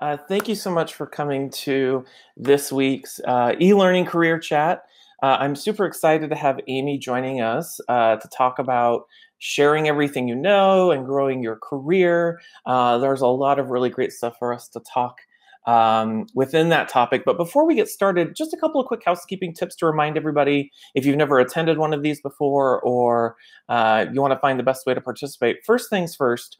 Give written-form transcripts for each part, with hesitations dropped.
Thank you so much for coming to this week's e-learning career chat. I'm super excited to have Amy joining us to talk about sharing everything you know and growing your career. There's a lot of really great stuff for us to talk within that topic. But before we get started, just a couple of quick housekeeping tips to remind everybody if you've never attended one of these before or you want to find the best way to participate. First things first,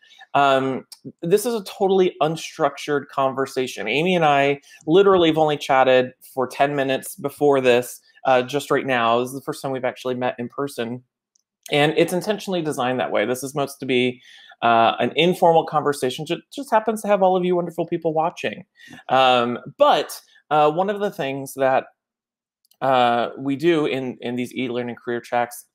this is a totally unstructured conversation. Amy and I literally have only chatted for 10 minutes before this, just right now. This is the first time we've actually met in person. And it's intentionally designed that way. This is meant to be an informal conversation. Just happens to have all of you wonderful people watching. But one of the things that we do in these e-learning career chats,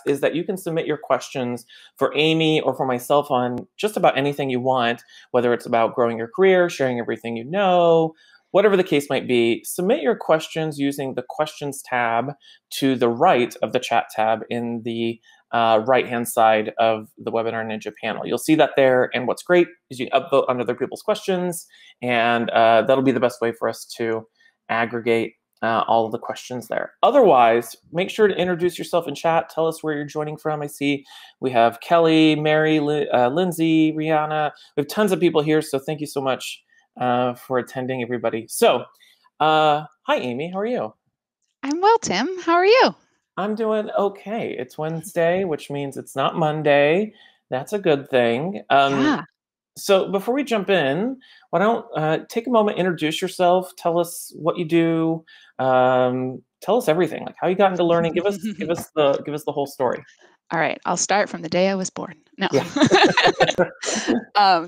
is that you can submit your questions for Amy or for myself on just about anything you want, whether it's about growing your career, sharing everything you know, whatever the case might be. Submit your questions using the questions tab to the right of the chat tab in the right-hand side of the Webinar Ninja panel. You'll see that there, and what's great is you upvote on other people's questions, and that'll be the best way for us to aggregate all of the questions there. Otherwise, make sure to introduce yourself in chat. Tell us where you're joining from. I see we have Kelly, Mary, Lindsay, Rihanna. We have tons of people here, so thank you so much for attending, everybody. So, hi, Amy. How are you? I'm well, Tim. How are you? I'm doing okay. It's Wednesday, which means it's not Monday. That's a good thing. Yeah. So before we jump in, why don't take a moment, introduce yourself, tell us what you do, tell us everything, like how you got into learning. Give us the whole story. All right, I'll start from the day I was born. No. Yeah.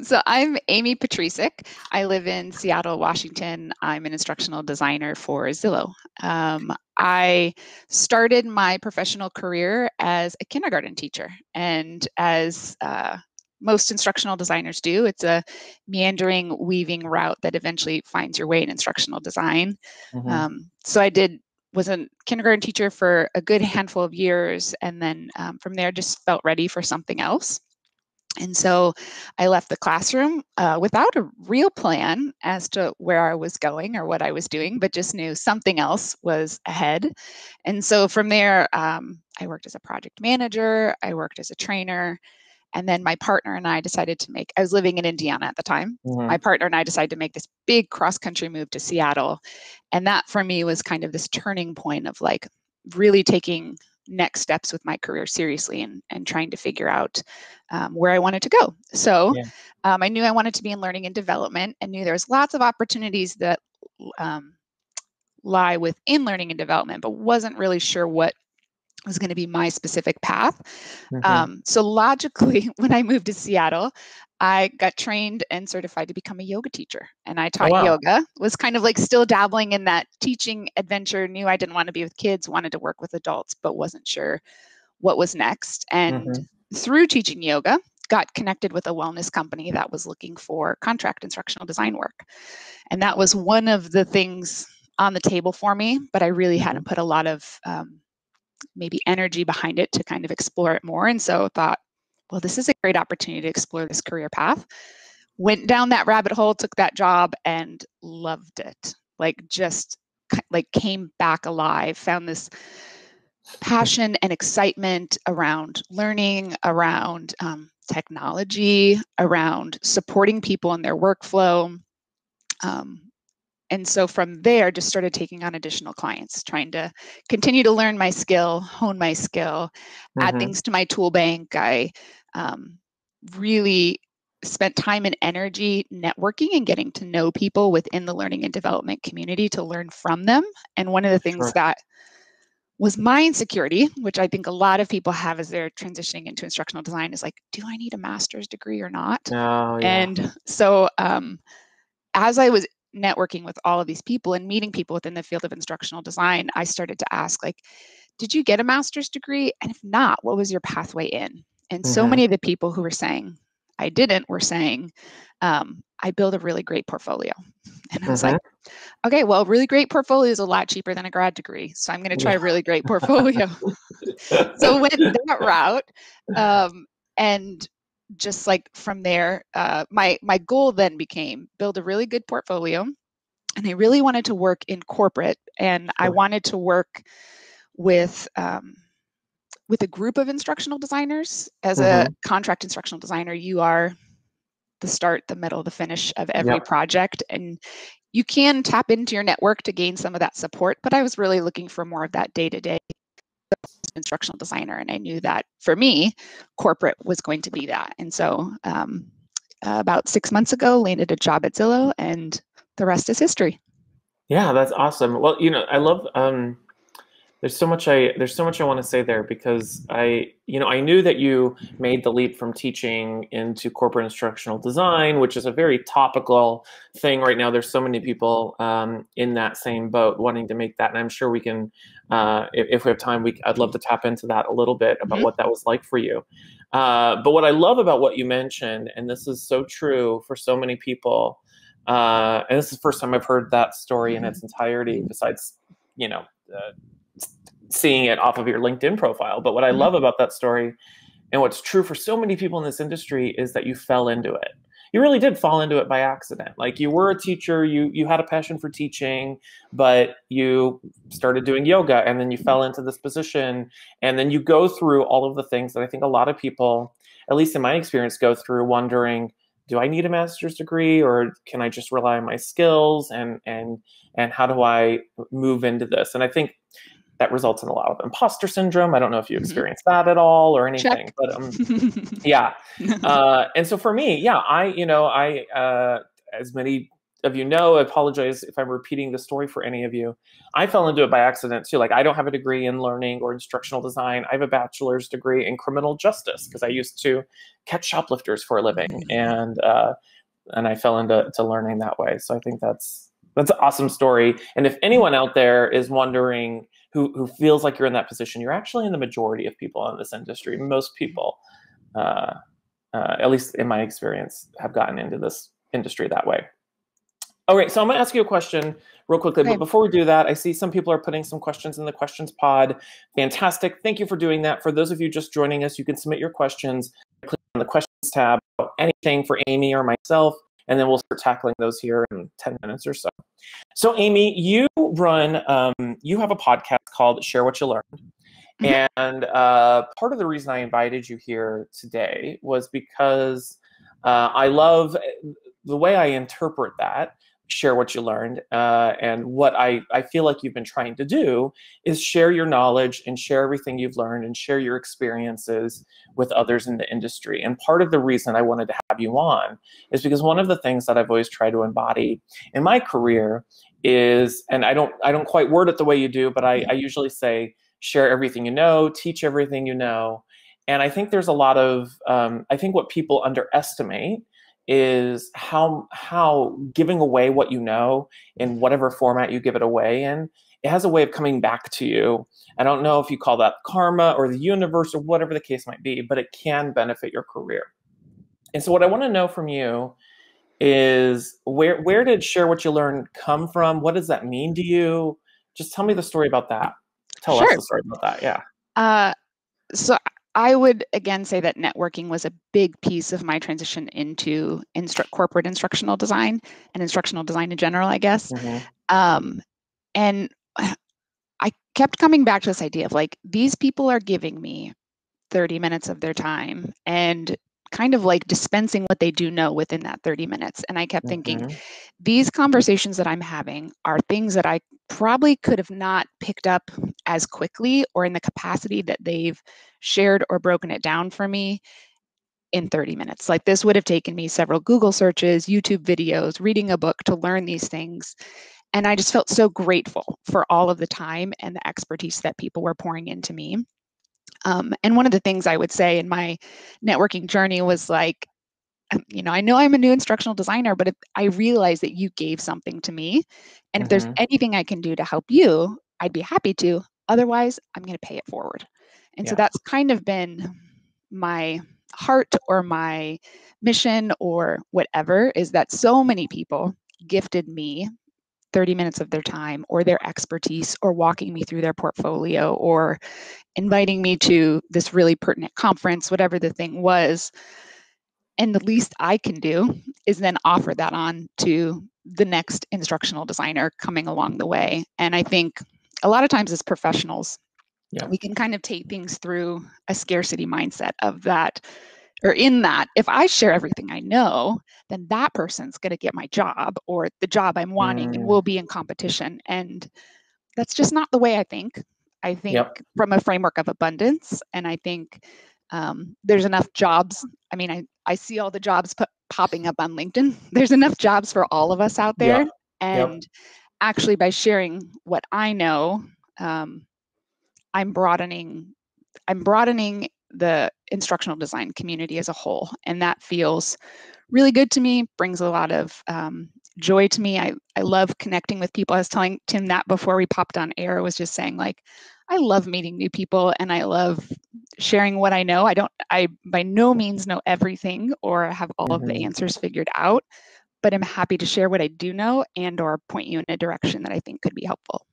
So I'm Amy Petricek. I live in Seattle, Washington. I'm an instructional designer for Zillow. I started my professional career as a kindergarten teacher, and as most instructional designers do, it's a meandering, weaving route that eventually finds your way in instructional design. Mm-hmm. So I was a kindergarten teacher for a good handful of years, and then from there just felt ready for something else. And so I left the classroom without a real plan as to where I was going or what I was doing, but just knew something else was ahead. And so from there, I worked as a project manager, I worked as a trainer, and then my partner and I decided to I was living in Indiana at the time. Mm-hmm. My partner and I decided to make this big cross-country move to Seattle. And that for me was kind of this turning point of like really taking next steps with my career seriously and trying to figure out where I wanted to go. So I knew I wanted to be in learning and development, and knew there was lots of opportunities that lie within learning and development, but wasn't really sure what was going to be my specific path. Mm-hmm. So logically, when I moved to Seattle, I got trained and certified to become a yoga teacher. And I taught yoga, was kind of like still dabbling in that teaching adventure, knew I didn't want to be with kids, wanted to work with adults, but wasn't sure what was next. And through teaching yoga, got connected with a wellness company that was looking for contract instructional design work. And that was one of the things on the table for me, but I really hadn't put a lot of maybe energy behind it to kind of explore it more. And so thought, well, this is a great opportunity to explore this career path. Went down that rabbit hole, took that job, and loved it. Just came back alive, found this passion and excitement around learning, around technology, around supporting people in their workflow. And so from there, just started taking on additional clients, trying to continue to learn my skill, hone my skill, add things to my tool bank. I really spent time and energy networking and getting to know people within the learning and development community to learn from them. And one of the things that was my insecurity, which I think a lot of people have as they're transitioning into instructional design, is like, do I need a master's degree or not? Oh, yeah. And so as I was networking with all of these people and meeting people within the field of instructional design, I started to ask, like, did you get a master's degree? And if not, what was your pathway in? And so many of the people who were saying I didn't were saying, I build a really great portfolio. And I was like, okay, well, really great portfolio is a lot cheaper than a grad degree. So I'm going to try a really great portfolio. So went that route. And just like from there, my goal then became build a really good portfolio. And I really wanted to work in corporate, and I wanted to work with a group of instructional designers. As a contract instructional designer, you are the start, the middle, the finish of every project, and you can tap into your network to gain some of that support. But I was really looking for more of that day-to-day instructional designer, and I knew that for me, corporate was going to be that. And so about 6 months ago, landed a job at Zillow, and the rest is history. Yeah, that's awesome. Well, I love there's so much I want to say there, because I knew that you made the leap from teaching into corporate instructional design, which is a very topical thing right now. There's so many people in that same boat wanting to make that, and I'm sure we can, if we have time, I'd love to tap into that a little bit about what that was like for you. But what I love about what you mentioned, and this is so true for so many people, and this is the first time I've heard that story in its entirety, besides seeing it off of your LinkedIn profile. But what I love about that story, and what's true for so many people in this industry, is that you fell into it. You really did fall into it by accident. Like, you were a teacher, you had a passion for teaching, but you started doing yoga, and then you fell into this position, and then you go through all of the things that I think a lot of people, at least in my experience, go through, wondering, do I need a master's degree, or can I just rely on my skills, and how do I move into this? And I think that results in a lot of imposter syndrome. I don't know if you experienced that at all or anything. Check. But yeah. And so for me, I as many of you know, I apologize if I'm repeating the story for any of you. I fell into it by accident too. Like, I don't have a degree in learning or instructional design. I have a bachelor's degree in criminal justice, because I used to catch shoplifters for a living, and I fell into learning that way. So I think that's an awesome story. And if anyone out there is wondering, who feels like you're in that position, you're actually in the majority of people in this industry. Most people, at least in my experience, have gotten into this industry that way. Okay, so I'm gonna ask you a question real quickly, but before we do that, I see some people are putting some questions in the questions pod. Fantastic, thank you for doing that. For those of you just joining us, you can submit your questions, click on the questions tab, anything for Amy or myself, and then we'll start tackling those here in 10 minutes or so. So Amy, you have a podcast called Share What You Learned. And part of the reason I invited you here today was because I love the way I interpret that, share what you learned, and what I feel like you've been trying to do is share your knowledge and share everything you've learned and share your experiences with others in the industry. And part of the reason I wanted to have you on is because one of the things that I've always tried to embody in my career is, and I don't quite word it the way you do, but I usually say, share everything you know, teach everything you know. And I think there's a lot of, I think what people underestimate is how giving away what you know in whatever format you give it away in, it has a way of coming back to you. I don't know if you call that karma or the universe or whatever the case might be, but it can benefit your career. And so what I want to know from you is, where did Share What You Learned come from? What does that mean to you? Just tell me the story about that. Tell us the story about that. Yeah. So I would again say that networking was a big piece of my transition into corporate instructional design and instructional design in general, I guess. And I kept coming back to this idea of, like, these people are giving me 30 minutes of their time and kind of like dispensing what they do know within that 30 minutes. And I kept thinking, these conversations that I'm having are things that I probably could have not picked up as quickly or in the capacity that they've shared or broken it down for me in 30 minutes. Like, this would have taken me several Google searches, YouTube videos, reading a book to learn these things. And I just felt so grateful for all of the time and the expertise that people were pouring into me. And one of the things I would say in my networking journey was, like, I know I'm a new instructional designer, but if I realize that you gave something to me, and if there's anything I can do to help you, I'd be happy to. Otherwise, I'm going to pay it forward. And so that's kind of been my heart or my mission or whatever, is that so many people gifted me 30 minutes of their time or their expertise, or walking me through their portfolio, or inviting me to this really pertinent conference, whatever the thing was. And the least I can do is then offer that on to the next instructional designer coming along the way. And I think a lot of times as professionals, we can kind of take things through a scarcity mindset of that, or in that, if I share everything I know, then that person's going to get my job or the job I'm wanting, and we'll be in competition. And that's just not the way I think. I think from a framework of abundance, and I think there's enough jobs. I mean, I see all the jobs popping up on LinkedIn. There's enough jobs for all of us out there. And actually, by sharing what I know, I'm broadening the instructional design community as a whole. And that feels really good to me, brings a lot of joy to me. I love connecting with people. I was telling Tim that before we popped on air. I was just saying, like, I love meeting new people and I love sharing what I know. I by no means know everything or have all of the answers figured out, but I'm happy to share what I do know and or point you in a direction that I think could be helpful.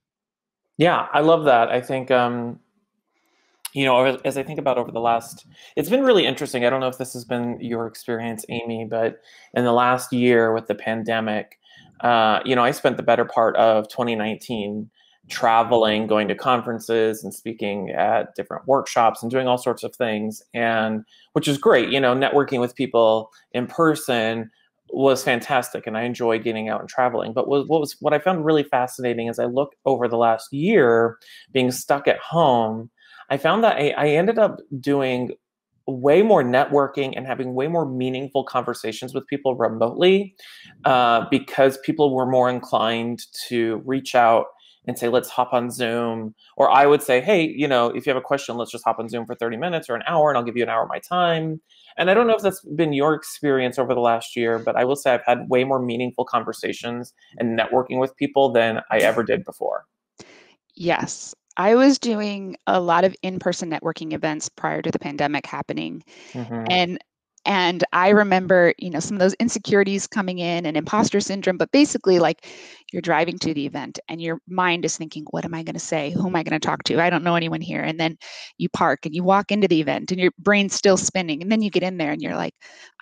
Yeah, I love that. I think, you know, as I think about over the last, it's been really interesting. I don't know if this has been your experience, Amy, but in the last year with the pandemic, you know, I spent the better part of 2019 traveling, going to conferences and speaking at different workshops and doing all sorts of things, and which is great. You know, networking with people in person was fantastic, and I enjoyed getting out and traveling. But what I found really fascinating as I look over the last year being stuck at home, I found that I ended up doing way more networking and having way more meaningful conversations with people remotely because people were more inclined to reach out and say, let's hop on Zoom. Or I would say, hey, you know, if you have a question, let's just hop on Zoom for 30 minutes or an hour, and I'll give you an hour of my time. And I don't know if that's been your experience over the last year, but I will say I've had way more meaningful conversations and networking with people than I ever did before. Yes. I was doing a lot of in-person networking events prior to the pandemic happening. And I remember, you know, some of those insecurities coming in and imposter syndrome, but basically like you're driving to the event and your mind is thinking, what am I going to say? Who am I going to talk to? I don't know anyone here. And then you park and you walk into the event and your brain's still spinning. And then you get in there and you're like,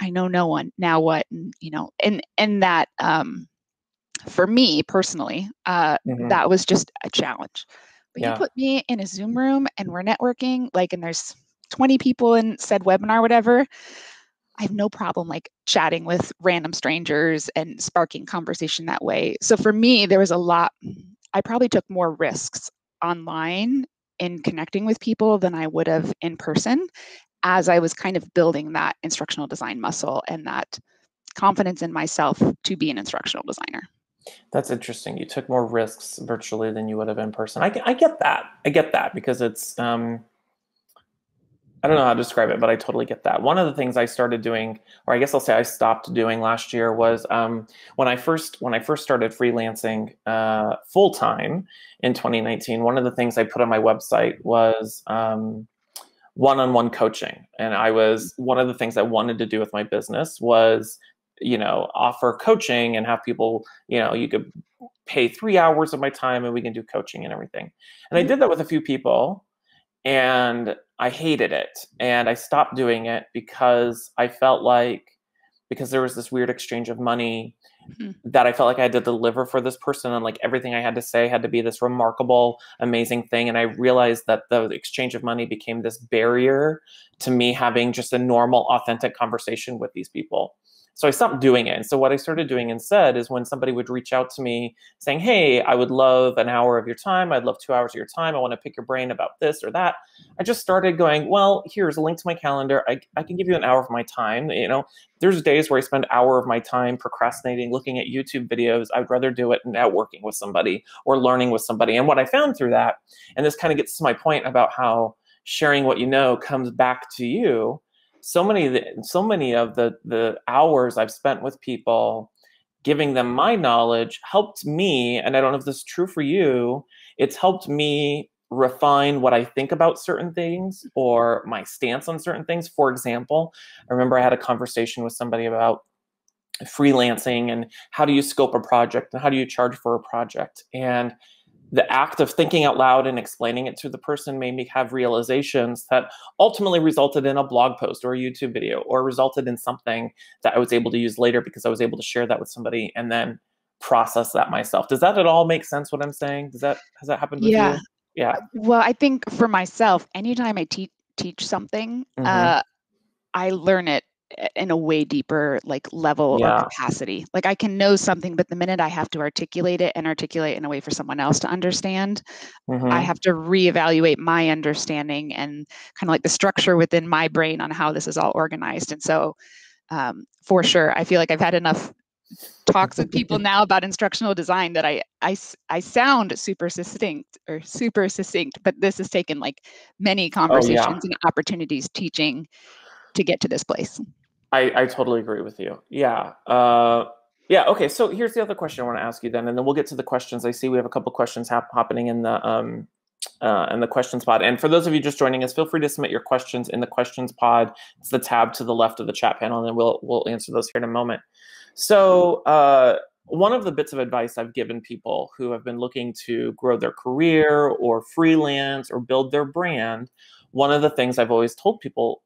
I know no one, now what? And, you know, and that, for me personally, that was just a challenge. But you put me in a Zoom room and we're networking, like, and there's 20 people in said webinar, whatever. I have no problem like chatting with random strangers and sparking conversation that way. So for me, there was a lot, I probably took more risks online in connecting with people than I would have in person as I was kind of building that instructional design muscle and that confidence in myself to be an instructional designer. That's interesting. You took more risks virtually than you would have in person. I get that. I get that because it's, I don't know how to describe it, but I totally get that. One of the things I started doing, or I guess I'll say I stopped doing last year, was when I first started freelancing full time in 2019. One of the things I put on my website was one-on-one coaching, and one of the things I wanted to do with my business was, you know, offer coaching and have people, you know, you could pay 3 hours of my time and we can do coaching and everything. And I did that with a few people. And I hated it. And I stopped doing it because I felt like, because there was this weird exchange of money that I felt like I had to deliver for this person. And like everything I had to say had to be this remarkable, amazing thing. And I realized that the exchange of money became this barrier to me having just a normal, authentic conversation with these people. So I stopped doing it. And so what I started doing instead is when somebody would reach out to me saying, hey, I would love an hour of your time. I'd love 2 hours of your time. I want to pick your brain about this or that. I just started going, well, here's a link to my calendar. I can give you an hour of my time. You know, there's days where I spend an hour of my time procrastinating, looking at YouTube videos. I'd rather do it networking with somebody or learning with somebody. And what I found through that, and this kind of gets to my point about how sharing what you know comes back to you. So many of the hours I've spent with people, giving them my knowledge, helped me, and I don't know if this is true for you, it's helped me refine what I think about certain things or my stance on certain things. For example, I remember I had a conversation with somebody about freelancing and how do you scope a project and how do you charge for a project. And the act of thinking out loud and explaining it to the person made me have realizations that ultimately resulted in a blog post or a YouTube video, or resulted in something that I was able to use later because I was able to share that with somebody and then process that myself. Does that at all make sense what I'm saying? Has that happened with Yeah. you? Yeah. Well, I think for myself, anytime I teach something, I learn it in a way deeper like level or capacity. Like I can know something, but the minute I have to articulate it and articulate in a way for someone else to understand, I have to reevaluate my understanding and kind of like the structure within my brain on how this is all organized. And so for sure, I feel like I've had enough talks with people now about instructional design that I sound super succinct, but this has taken like many conversations and opportunities teaching to get to this place. I totally agree with you. Yeah. Yeah. Okay. So here's the other question I want to ask you then, and then we'll get to the questions. I see we have a couple questions happening in the questions pod. And for those of you just joining us, feel free to submit your questions in the questions pod. It's the tab to the left of the chat panel, and then we'll answer those here in a moment. So one of the bits of advice I've given people who have been looking to grow their career or freelance or build their brand, one of the things I've always told people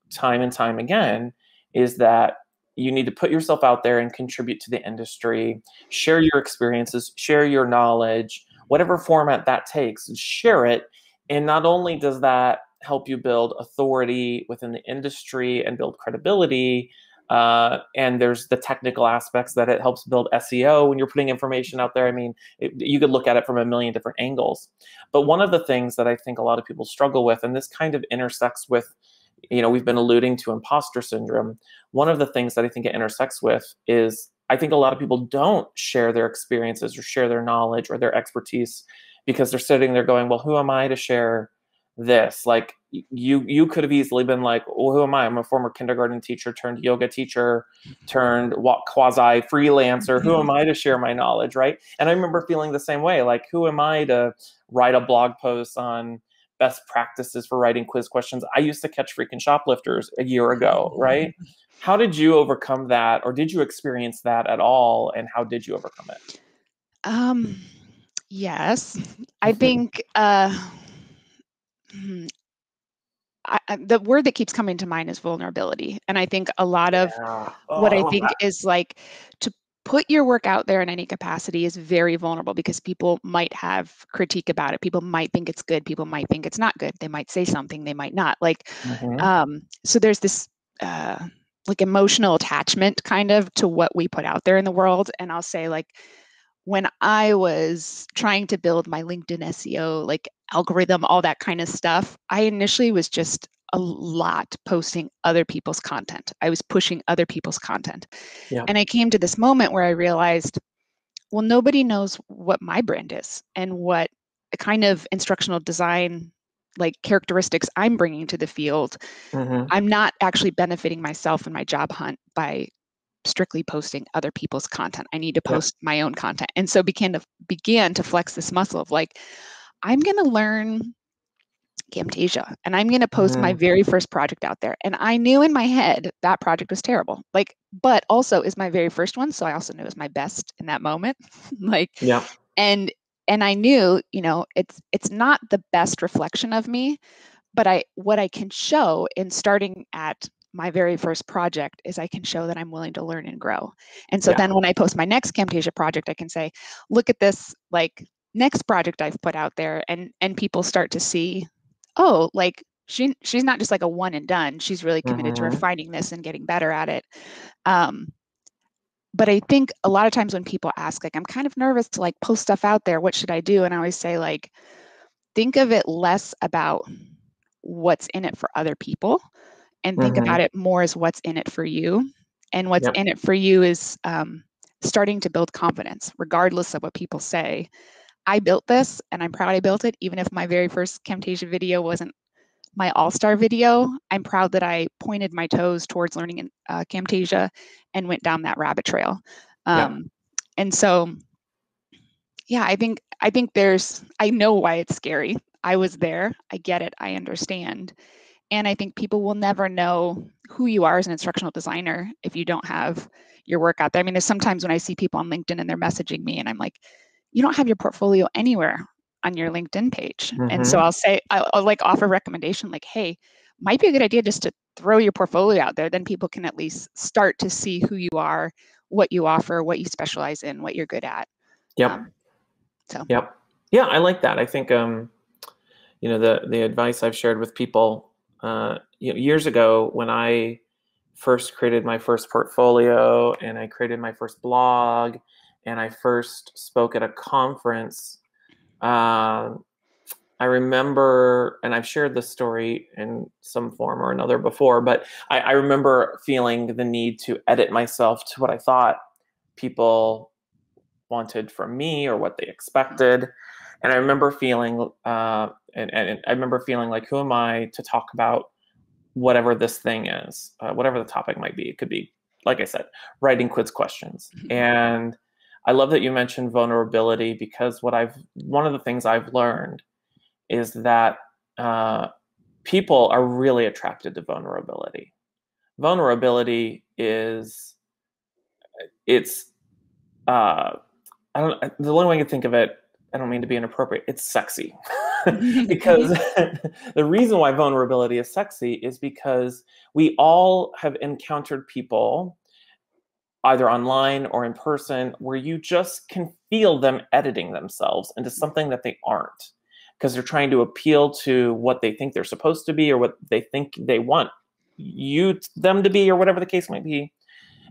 time and time again is that you need to put yourself out there and contribute to the industry, share your experiences, share your knowledge, whatever format that takes, share it. And not only does that help you build authority within the industry and build credibility, and there's the technical aspects that it helps build SEO when you're putting information out there. I mean, you could look at it from a million different angles. But one of the things that I think a lot of people struggle with, and this kind of intersects with, we've been alluding to imposter syndrome. One of the things that I think it intersects with is I think a lot of people don't share their experiences or share their knowledge or their expertise because they're sitting there going, well, who am I to share this? Like you could have easily been like, well, who am I? I'm a former kindergarten teacher turned yoga teacher turned quasi freelancer. Who am I to share my knowledge, right? And I remember feeling the same way. Like, who am I to write a blog post on best practices for writing quiz questions? I used to catch freaking shoplifters a year ago, right? How did you overcome that, or did you experience that at all? And how did you overcome it? Yes, I think the word that keeps coming to mind is vulnerability. And I think a lot of what I think is like to put your work out there in any capacity is very vulnerable because people might have critique about it. People might think it's good. People might think it's not good. They might say something, they might not. Like, so there's this like emotional attachment kind of to what we put out there in the world. And I'll say, like, when I was trying to build my LinkedIn SEO, like algorithm, all that kind of stuff, I initially was just a lot posting other people's content. I was pushing other people's content. Yeah. And I came to this moment where I realized, well, nobody knows what my brand is and what kind of instructional design like characteristics I'm bringing to the field. I'm not actually benefiting myself in my job hunt by strictly posting other people's content. I need to post my own content. And so began to flex this muscle of like, I'm going to learn Camtasia and I'm going to post my very first project out there. And I knew in my head that project was terrible, like, but also is my very first one. So I also knew it was my best in that moment. Like, and I knew, it's not the best reflection of me, but what I can show in starting at my very first project is I can show that I'm willing to learn and grow. And so then when I post my next Camtasia project, I can say, look at this like next project I've put out there, and people start to see, oh, like she's not just like a one and done. She's really committed to refining this and getting better at it. But I think a lot of times when people ask, like, I'm kind of nervous to like post stuff out there, what should I do? And I always say, like, think of it less about what's in it for other people and think about it more as what's in it for you. And what's in it for you is starting to build confidence, regardless of what people say. I built this and I'm proud I built it. Even if my very first Camtasia video wasn't my all-star video, I'm proud that I pointed my toes towards learning in Camtasia and went down that rabbit trail. And so, yeah, I think I know why it's scary. I was there. I get it. I understand. And I think people will never know who you are as an instructional designer if you don't have your work out there. I mean, there's sometimes when I see people on LinkedIn and they're messaging me and I'm like, you don't have your portfolio anywhere. on your LinkedIn page. And so I'll like offer recommendation like, hey, might be a good idea just to throw your portfolio out there. Then people can at least start to see who you are, what you offer, what you specialize in, what you're good at. Yep. Yeah, I like that. I think, the advice I've shared with people, years ago when I first created my first portfolio and I created my first blog and I first spoke at a conference, I remember, and I've shared this story in some form or another before, but I remember feeling the need to edit myself to what I thought people wanted from me or what they expected. And I remember feeling, and I remember feeling like, who am I to talk about whatever this thing is, whatever the topic might be. It could be, like I said, writing quiz questions. And I love that you mentioned vulnerability, because one of the things I've learned is that people are really attracted to vulnerability. Vulnerability is, the only way I can think of it, I don't mean to be inappropriate, it's sexy. Because the reason why vulnerability is sexy is because we all have encountered people, either online or in person, where you just can feel them editing themselves into something that they aren't, because they're trying to appeal to what they think they're supposed to be or what they think they want them to be, or whatever the case might be.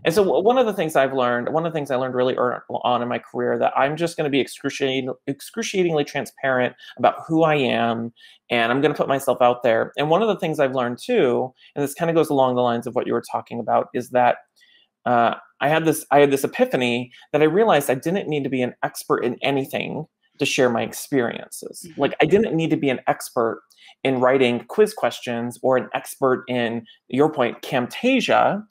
And so one of the things I learned really early on in my career, that I'm just going to be excruciatingly transparent about who I am, and I'm going to put myself out there. And one of the things I've learned too, and this kind of goes along the lines of what you were talking about, is that I had this epiphany that I realized I didn't need to be an expert in anything to share my experiences. Like, I didn't need to be an expert in writing quiz questions or an expert in, your point, Camtasia,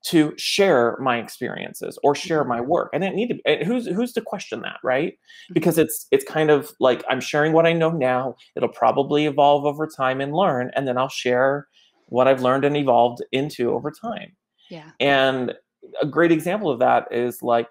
to share my experiences or share my work. I didn't need to. Who's to question that, right? Because it's kind of like, I'm sharing what I know now. It'll probably evolve over time and learn, and then I'll share what I've learned and evolved into over time. Yeah. And a great example of that is, like,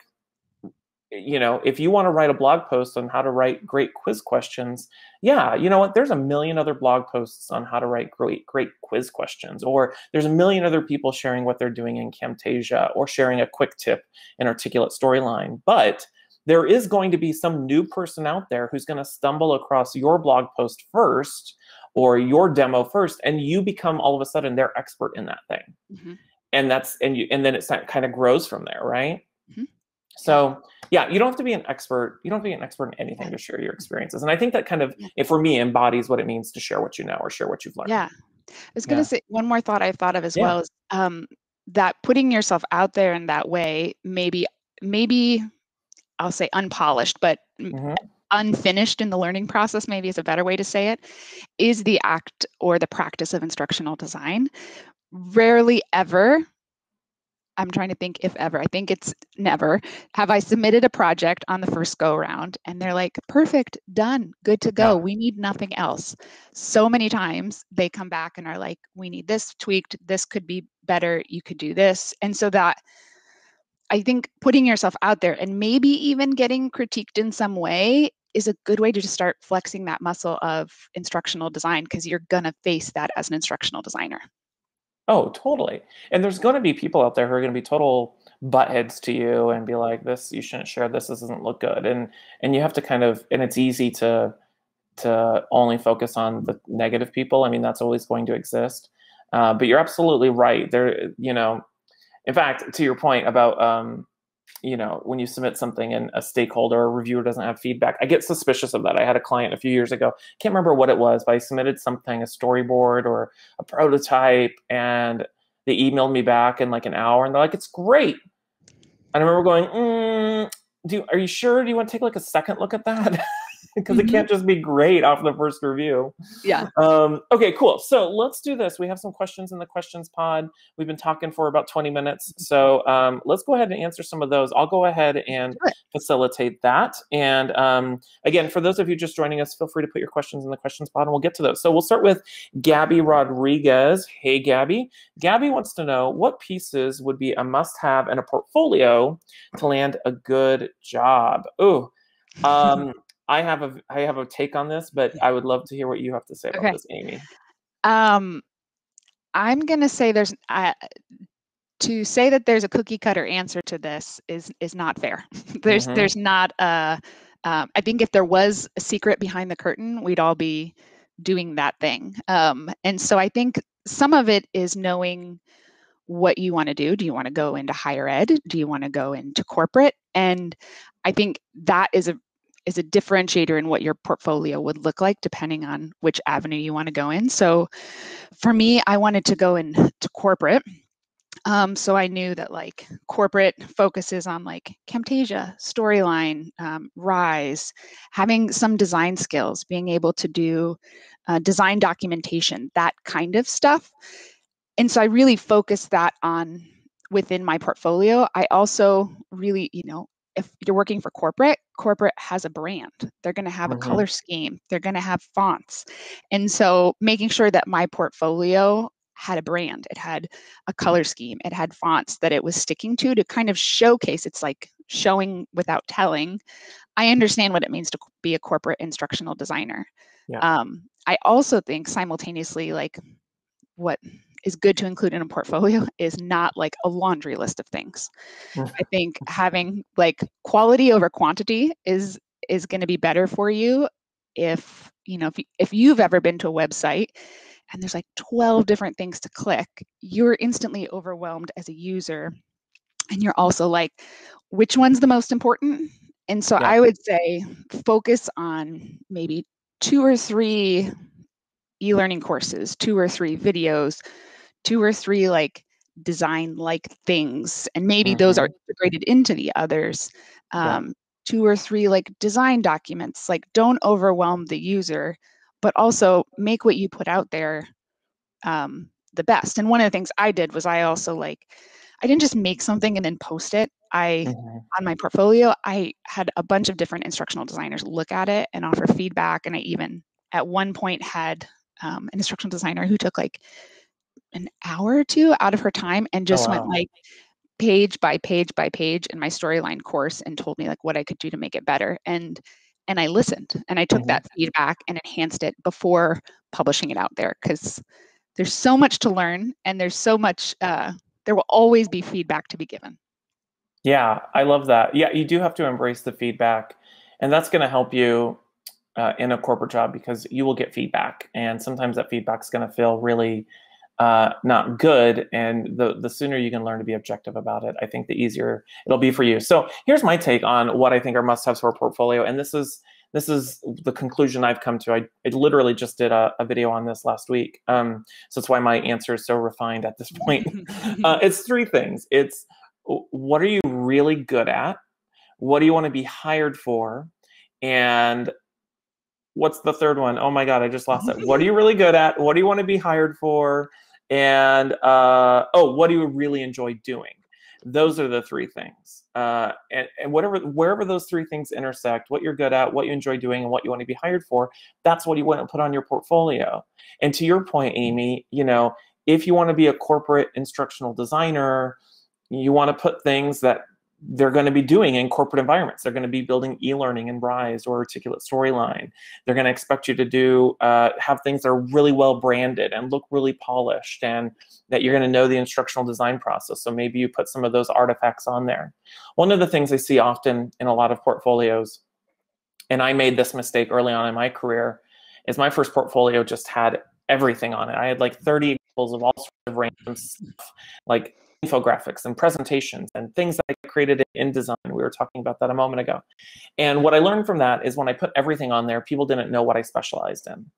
if you want to write a blog post on how to write great quiz questions, yeah, you know what? There's a million other blog posts on how to write great quiz questions, or there's a million other people sharing what they're doing in Camtasia, or sharing a quick tip in Articulate Storyline. But there is going to be some new person out there who's going to stumble across your blog post first, or your demo first, and you become all of a sudden their expert in that thing. And then it kind of grows from there, right? So yeah, you don't have to be an expert. You don't have to be an expert in anything to share your experiences. And I think that kind of, for me, embodies what it means to share what you know or share what you've learned. Yeah. I was going to say, one more thought I've thought of as well is that putting yourself out there in that way, maybe I'll say unpolished, but unfinished in the learning process, maybe is a better way to say it, is the act or the practice of instructional design. Rarely ever, I'm trying to think if ever, I think it's never, have I submitted a project on the first go around and they're like, perfect, done, good to go. We need nothing else. So many times they come back and are like, we need this tweaked, this could be better, you could do this. And so that, I think putting yourself out there and maybe even getting critiqued in some way is a good way to just start flexing that muscle of instructional design, because you're going to face that as an instructional designer. Oh, totally. And there's going to be people out there who are going to be total buttheads to you and be like, this, you shouldn't share this doesn't look good. And you have to kind of, and it's easy to only focus on the negative people. I mean, that's always going to exist. But you're absolutely right. There, in fact, to your point about, when you submit something and a stakeholder or reviewer doesn't have feedback, I get suspicious of that. I had a client a few years ago, can't remember what it was, but I submitted something, a storyboard or a prototype, and they emailed me back in like an hour and they're like, it's great. And I remember going, are you sure? Do you want to take like a second look at that? Because it can't just be great off the first review. Yeah. Okay, cool. So let's do this. We have some questions in the questions pod. We've been talking for about 20 minutes. So let's go ahead and answer some of those. I'll go ahead and facilitate that. And again, for those of you just joining us, feel free to put your questions in the questions pod and we'll get to those. So we'll start with Gabby Rodriguez. Hey, Gabby. Gabby wants to know what pieces would be a must-have in a portfolio to land a good job. Ooh. I have a take on this, but I would love to hear what you have to say about Okay. this, Amy. I'm gonna say to say that there's a cookie cutter answer to this is not fair. There's not a. I think if there was a secret behind the curtain, we'd all be doing that thing. And so I think some of it is knowing what you want to do. Do you want to go into higher ed? Do you want to go into corporate? And I think that is a differentiator in what your portfolio would look like depending on which avenue you want to go in. So for me, I wanted to go into corporate. So I knew that like corporate focuses on like Camtasia, Storyline, Rise, having some design skills, being able to do design documentation, that kind of stuff. And so I really focused that on within my portfolio. I also really, if you're working for corporate has a brand. They're going to have a color scheme. They're going to have fonts. And so making sure that my portfolio had a brand, it had a color scheme, it had fonts that it was sticking to kind of showcase. It's like showing without telling. I understand what it means to be a corporate instructional designer. Yeah. I also think simultaneously, like what is good to include in a portfolio is not like a laundry list of things. I think having like quality over quantity is going to be better for you if you've ever been to a website and there's like 12 different things to click, you're instantly overwhelmed as a user. And you're also like, which one's the most important? And so I would say focus on maybe 2 or 3 e-learning courses, 2 or 3 videos, 2 or 3 like design like things, and maybe those are integrated into the others. 2 or 3 like design documents. Like don't overwhelm the user, but also make what you put out there the best. And one of the things I did was I also I didn't just make something and then post it. On my portfolio, I had a bunch of different instructional designers look at it and offer feedback. And I even at one point had an instructional designer who took like an hour or 2 out of her time and just went like page by page by page in my Storyline course and told me like what I could do to make it better. And I listened and I took that feedback and enhanced it before publishing it out there, because there's so much to learn and there's so much, there will always be feedback to be given. Yeah, I love that. Yeah, you do have to embrace the feedback, and that's going to help you in a corporate job because you will get feedback, and sometimes that feedback is going to feel really not good. And the sooner you can learn to be objective about it, I think the easier it'll be for you. So here's my take on what I think are must-haves for a portfolio, and this is the conclusion I've come to. I literally just did a video on this last week, so that's why my answer is so refined at this point. It's 3 things. It's what are you really good at? What do you want to be hired for? And what's the third one? Oh my God, I just lost it. What are you really good at? What do you want to be hired for? And what do you really enjoy doing? Those are the 3 things. And wherever those 3 things intersect, what you're good at, what you enjoy doing, and what you want to be hired for, that's what you want to put on your portfolio. And to your point, Amy, if you want to be a corporate instructional designer, you want to put things that they're going to be doing in corporate environments. They're going to be building e-learning in Rise or Articulate Storyline. They're going to expect you to do have things that are really well branded and look really polished, and that you're going to know the instructional design process. So maybe you put some of those artifacts on there. One of the things I see often in a lot of portfolios, and I made this mistake early on in my career, is my first portfolio just had everything on it. I had like 30 examples of all sorts of random stuff, like infographics and presentations and things that I created in design. We were talking about that a moment ago. And what I learned from that is when I put everything on there, people didn't know what I specialized in.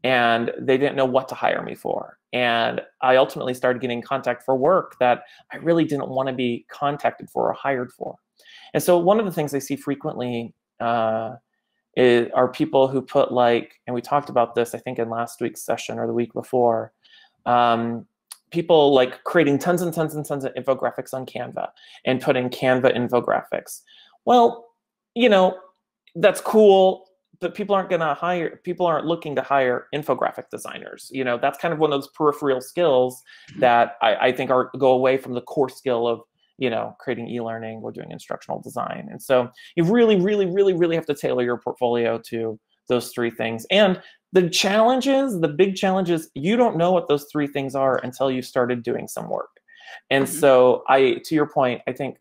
And they didn't know what to hire me for. And I ultimately started getting contact for work that I really didn't want to be contacted for or hired for. And so one of the things I see frequently are people who put and we talked about this, I think in last week's session or the week before, people like creating tons and tons and tons of infographics on Canva and putting Canva infographics. Well, that's cool, but people aren't looking to hire infographic designers. That's kind of one of those peripheral skills that I think go away from the core skill of, creating e-learning, we're doing instructional design. And so you really, really, really, really have to tailor your portfolio to those three things. And the big challenges, you don't know what those three things are until you started doing some work. And so to your point, I think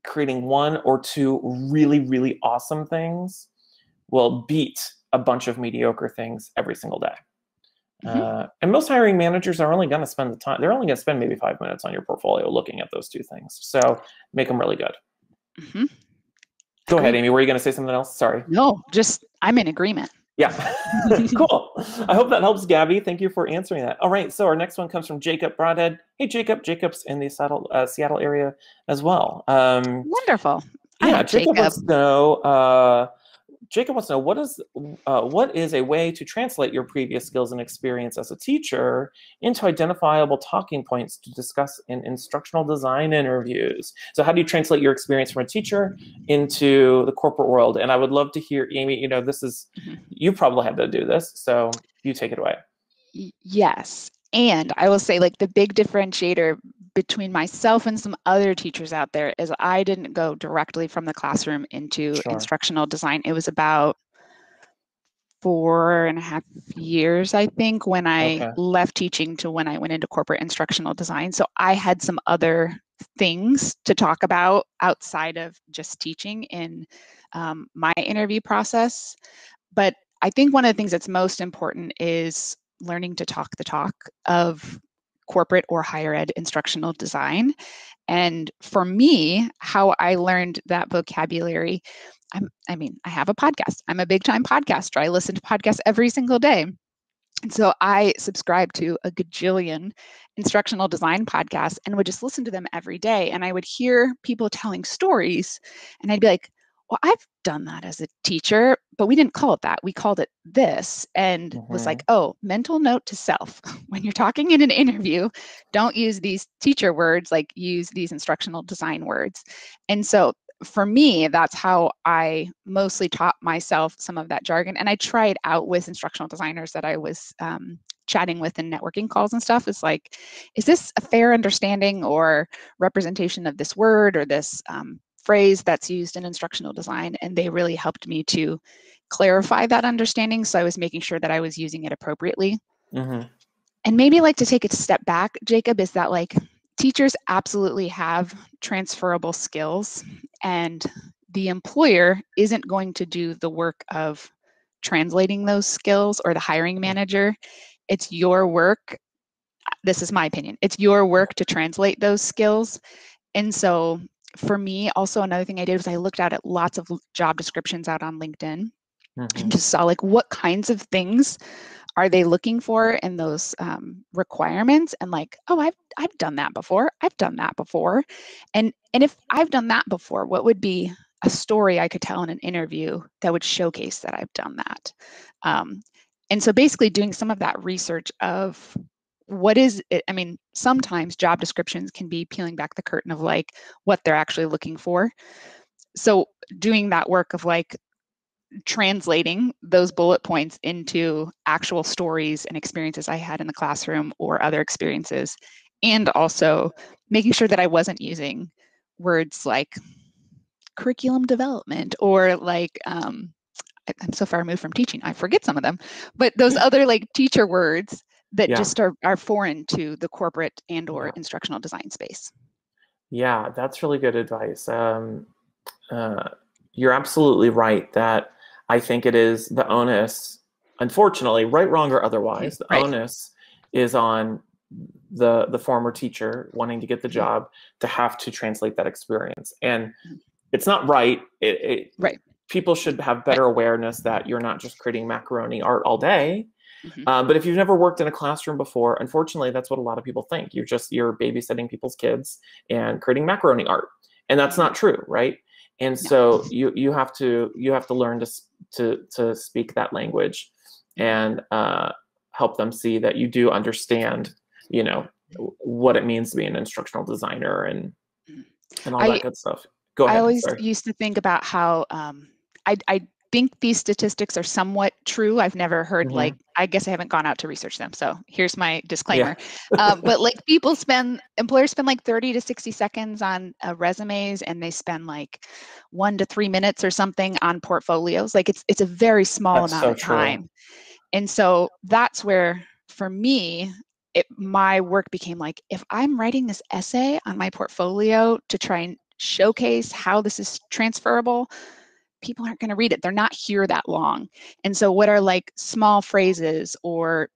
creating one or two really, really awesome things will beat a bunch of mediocre things every single day. And most hiring managers are only going to spend the time, they're only going to spend maybe 5 minutes on your portfolio looking at those two things. So make them really good. Go ahead, Amy. Were you going to say something else? Sorry. No, just I'm in agreement. Yeah. Cool. I hope that helps, Gabby. Thank you for answering that. All right. So our next one comes from Jacob Broadhead. Hey, Jacob. Jacob's in the Seattle area as well. Wonderful. Yeah. Jacob wants to know, what is a way to translate your previous skills and experience as a teacher into identifiable talking points to discuss in instructional design interviews? So how do you translate your experience from a teacher into the corporate world? And I would love to hear, Amy, this is, you probably had to do this, so you take it away. Yes. And I will say, like, the big differentiator between myself and some other teachers out there is I didn't go directly from the classroom into instructional design. It was about 4.5 years, I think, when I left teaching to when I went into corporate instructional design. So I had some other things to talk about outside of just teaching in my interview process. But I think one of the things that's most important is learning to talk the talk of corporate or higher ed instructional design. And for me, how I learned that vocabulary, I have a podcast. I'm a big time podcaster. I listen to podcasts every single day. And so I subscribe to a gajillion instructional design podcasts and would just listen to them every day. And I would hear people telling stories and I'd be like, well, I've done that as a teacher, but we didn't call it that. We called it this, and was like, oh, mental note to self. When you're talking in an interview, don't use these teacher words, like use these instructional design words. And so for me, that's how I mostly taught myself some of that jargon. And I tried out with instructional designers that I was chatting with in networking calls and stuff. It's like, is this a fair understanding or representation of this word or this phrase that's used in instructional design? And they really helped me to clarify that understanding. So I was making sure that I was using it appropriately. And maybe like to take a step back, Jacob, is that like teachers absolutely have transferable skills and the employer isn't going to do the work of translating those skills, or the hiring manager. It's your work. This is my opinion. It's your work to translate those skills. And so for me, also another thing I did was I looked at lots of job descriptions out on LinkedIn and just saw like what kinds of things are they looking for in those requirements, and like, oh, I've done that before. I've done that before. And if I've done that before, what would be a story I could tell in an interview that would showcase that I've done that? And so basically doing some of that research of what is it? I mean, sometimes job descriptions can be peeling back the curtain of like what they're actually looking for. So doing that work of like translating those bullet points into actual stories and experiences I had in the classroom or other experiences, and also making sure that I wasn't using words like curriculum development or like, I'm so far removed from teaching, I forget some of them, but those other like teacher words that just are foreign to the corporate and or instructional design space. Yeah, that's really good advice. You're absolutely right that I think it is the onus, unfortunately, right, wrong, or otherwise, the onus is on the former teacher wanting to get the job to have to translate that experience. And it's not right. People should have better awareness that you're not just creating macaroni art all day. But if you've never worked in a classroom before, unfortunately, that's what a lot of people think. You're babysitting people's kids and creating macaroni art. And that's not true, right? And so you have to learn to speak that language and help them see that you do understand, what it means to be an instructional designer and all that good stuff. Go ahead. I always used to think about how I think these statistics are somewhat true. I've never heard like, I guess I haven't gone out to research them. So here's my disclaimer. But like employers spend like 30 to 60 seconds on resumes, and they spend like 1 to 3 minutes or something on portfolios. Like it's a very small amount of time. And so that's where, for me, my work became like, if I'm writing this essay on my portfolio to try and showcase how this is transferable, people aren't going to read it. They're not here that long. And so what are like small phrases or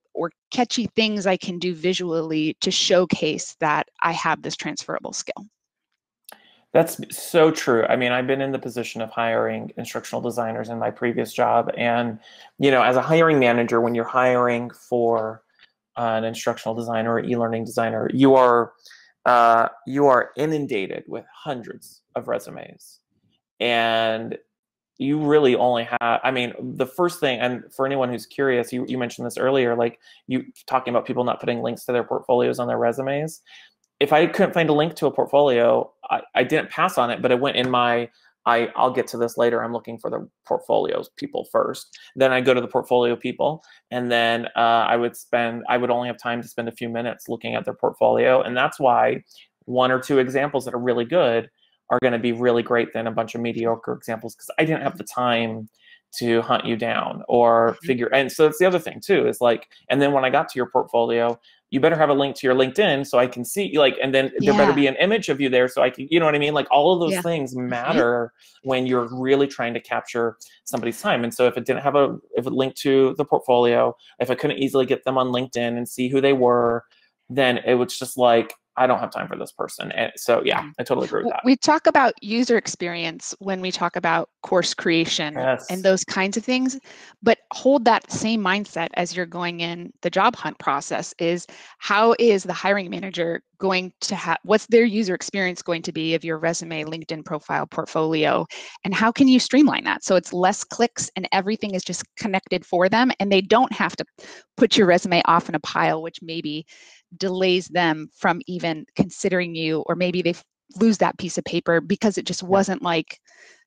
catchy things I can do visually to showcase that I have this transferable skill? That's so true. I mean, I've been in the position of hiring instructional designers in my previous job. And, you know, as a hiring manager, when you're hiring for an instructional designer or e-learning designer, you are inundated with hundreds of resumes. And you really only have, I mean, the first thing, and for anyone who's curious, you mentioned this earlier, like you talking about people not putting links to their portfolios on their resumes. If I couldn't find a link to a portfolio, I didn't pass on it, but it went in my, I'll get to this later. I'm looking for the portfolios people first. Then I go to the portfolio people, and then I would only have time to spend a few minutes looking at their portfolio. And that's why 1 or 2 examples that are really good are going to be really great than a bunch of mediocre examples, because I didn't have the time to hunt you down or figure. And so that's the other thing too, is like, and then when I got to your portfolio, you better have a link to your LinkedIn so I can see, like, and then there better be an image of you there so I can, you know what I mean? Like all of those things matter when you're really trying to capture somebody's time. And so if it didn't have a link to the portfolio, if I couldn't easily get them on LinkedIn and see who they were, then it was just like, I don't have time for this person. And so, yeah, I totally agree with that. We talk about user experience when we talk about course creation and those kinds of things, but hold that same mindset as you're going in the job hunt process. Is how is the hiring manager going to have, what's their user experience going to be of your resume, LinkedIn profile, portfolio, and how can you streamline that so it's less clicks and everything is just connected for them, and they don't have to put your resume off in a pile, which maybe delays them from even considering you, or maybe they lose that piece of paper because it just wasn't like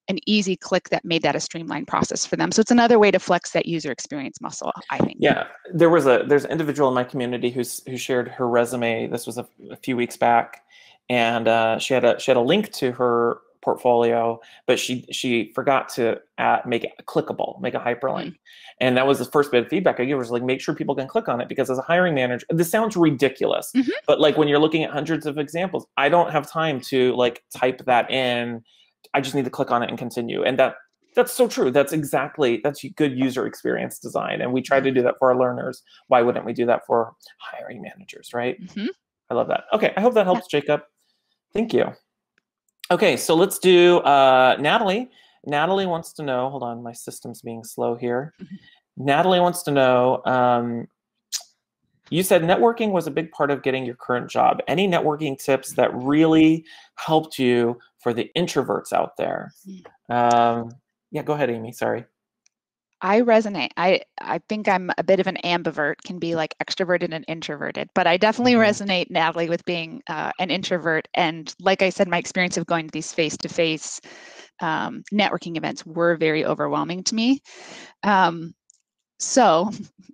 an easy click that made that a streamlined process for them. So it's another way to flex that user experience muscle, I think. Yeah, there's an individual in my community who shared her resume. This was a few weeks back, and she had a link to her portfolio, but she forgot to make it clickable, make a hyperlink. And that was the first bit of feedback I gave her, was like, make sure people can click on it, because as a hiring manager, this sounds ridiculous, but like when you're looking at hundreds of examples, I don't have time to like type that in. I just need to click on it and continue. And that's so true. That's good user experience design. And we try to do that for our learners. Why wouldn't we do that for hiring managers, right? I love that. Okay, I hope that helps, Jacob. Thank you. Okay, so let's do Natalie. Natalie wants to know, hold on, my system's being slow here. Natalie wants to know, you said networking was a big part of getting your current job. Any networking tips that really helped you for the introverts out there? Yeah, go ahead, Amy, sorry. I resonate. I think I'm a bit of an ambivert, can be like extroverted and introverted, but I definitely resonate, Natalie, with being an introvert. And like I said, my experience of going to these face-to-face networking events were very overwhelming to me. So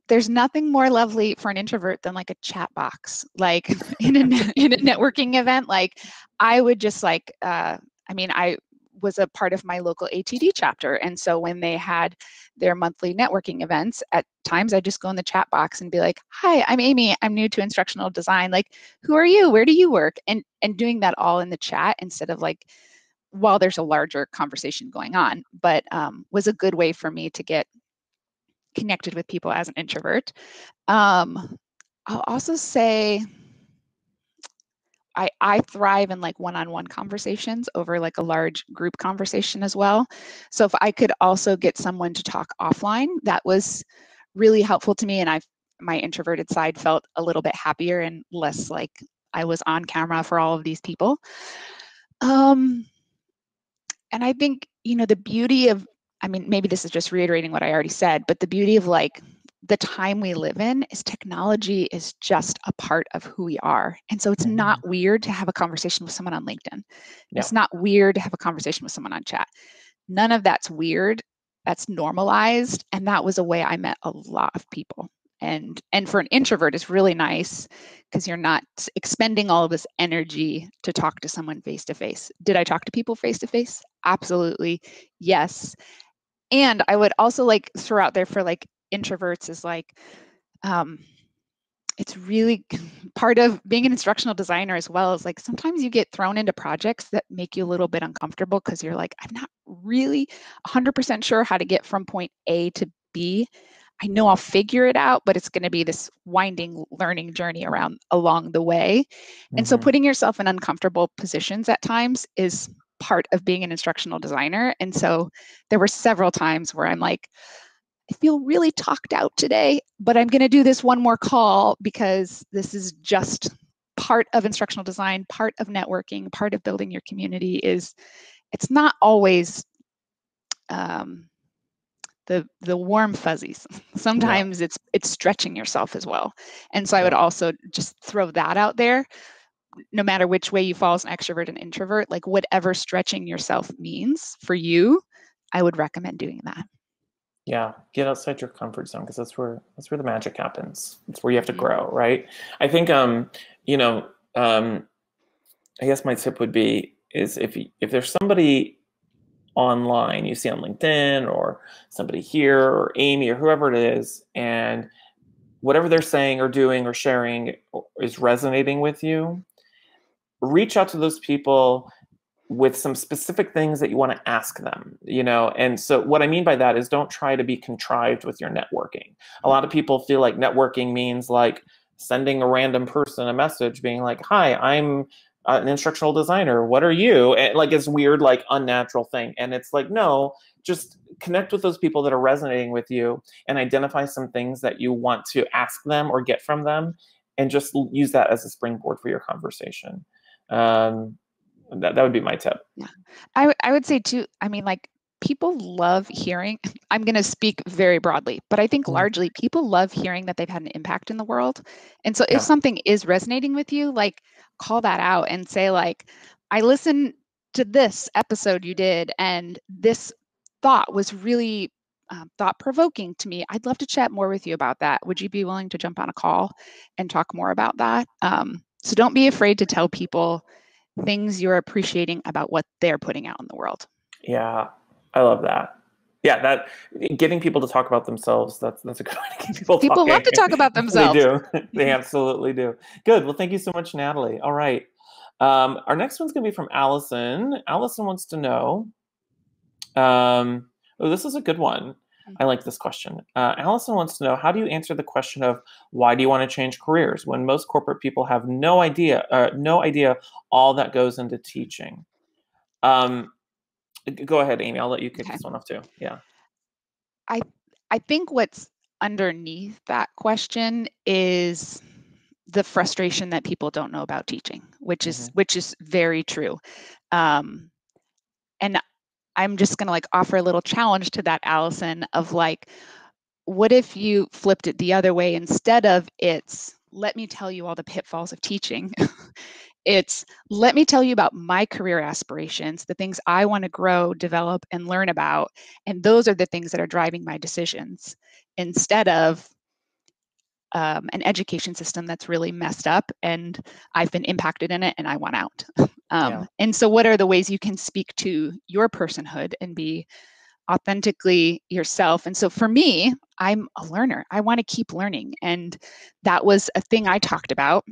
there's nothing more lovely for an introvert than like a chat box, like in a networking event. Like I would just like, I was a part of my local ATD chapter. And so when they had their monthly networking events, at times I just go in the chat box and be like, hi, I'm Amy. I'm new to instructional design. Like, who are you? Where do you work? And doing that all in the chat instead of like, while there's a larger conversation going on, but was a good way for me to get connected with people as an introvert. I'll also say I thrive in like one-on-one conversations over like a large group conversation as well. So if I could also get someone to talk offline, that was really helpful to me. And my introverted side felt a little bit happier and less like I was on camera for all of these people. And I think, the beauty of, maybe this is just reiterating what I already said, but the beauty of like the time we live in is technology is just a part of who we are. And so it's not weird to have a conversation with someone on LinkedIn. It's not weird to have a conversation with someone on chat. None of that's weird that's normalized. And that was a way I met a lot of people. And for an introvert, it's really nice because you're not expending all of this energy to talk to someone face to face. Did I talk to people face to face? Absolutely, yes. And I would also like throw out there for like introverts is like, it's really part of being an instructional designer as well, is like sometimes you get thrown into projects that make you a little bit uncomfortable because you're like, I'm not really 100% sure how to get from point A to B. I know I'll figure it out, but it's going to be this winding learning journey along the way. And so putting yourself in uncomfortable positions at times is part of being an instructional designer. And so there were several times where I'm like, I feel really talked out today, but I'm going to do this one more call because this is just part of instructional design, part of networking, part of building your community. Is it's not always the warm fuzzies. Sometimes it's stretching yourself as well. And so I would also just throw that out there. No matter which way you fall as an extrovert and introvert, like whatever stretching yourself means for you, I would recommend doing that. Yeah, get outside your comfort zone, because that's where the magic happens. It's where you have to grow, right? I think I guess my tip would be is if there's somebody online you see on LinkedIn, or somebody here, or Amy, or whoever it is, and whatever they're saying or doing or sharing is resonating with you, reach out to those people with some specific things that you want to ask them, And so what I mean by that is, don't try to be contrived with your networking. A lot of people feel like networking means like sending a random person a message being like, hi, I'm an instructional designer. What are you? And like, it's weird, like unnatural thing. And it's like, no, just connect with those people that are resonating with you and identify some things that you want to ask them or get from them, and just use that as a springboard for your conversation. That would be my tip. Yeah, I would say too, I mean, like people love hearing, I'm going to speak very broadly, but I think largely people love hearing that they've had an impact in the world. And so if something is resonating with you, like call that out and say like, I listened to this episode you did, and this thought was really thought-provoking to me. I'd love to chat more with you about that. Would you be willing to jump on a call and talk more about that? So don't be afraid to tell people things you're appreciating about what they're putting out in the world. Yeah, I love that. Yeah, that getting people to talk about themselves, that's a good way to get people talking. Love to talk about themselves. They do. They absolutely do. Good. Well, thank you so much, Natalie. All right. Our next one's going to be from Allison. Allison wants to know, this is a good one. I like this question. Allison wants to know, how do you answer the question of why do you want to change careers when most corporate people have no idea all that goes into teaching? Go ahead, Amy. I'll let you kick this one off too. Yeah. I think what's underneath that question is the frustration that people don't know about teaching, which is very true. And I'm just going to like offer a little challenge to that, Allison, of like, what if you flipped it the other way? Instead of it's, let me tell you all the pitfalls of teaching. It's, let me tell you about my career aspirations, the things I want to grow, develop, and learn about. And those are the things that are driving my decisions, instead of an education system that's really messed up and I've been impacted in it and I want out. And so what are the ways you can speak to your personhood and be authentically yourself? And so for me, I'm a learner. I want to keep learning. And that was a thing I talked about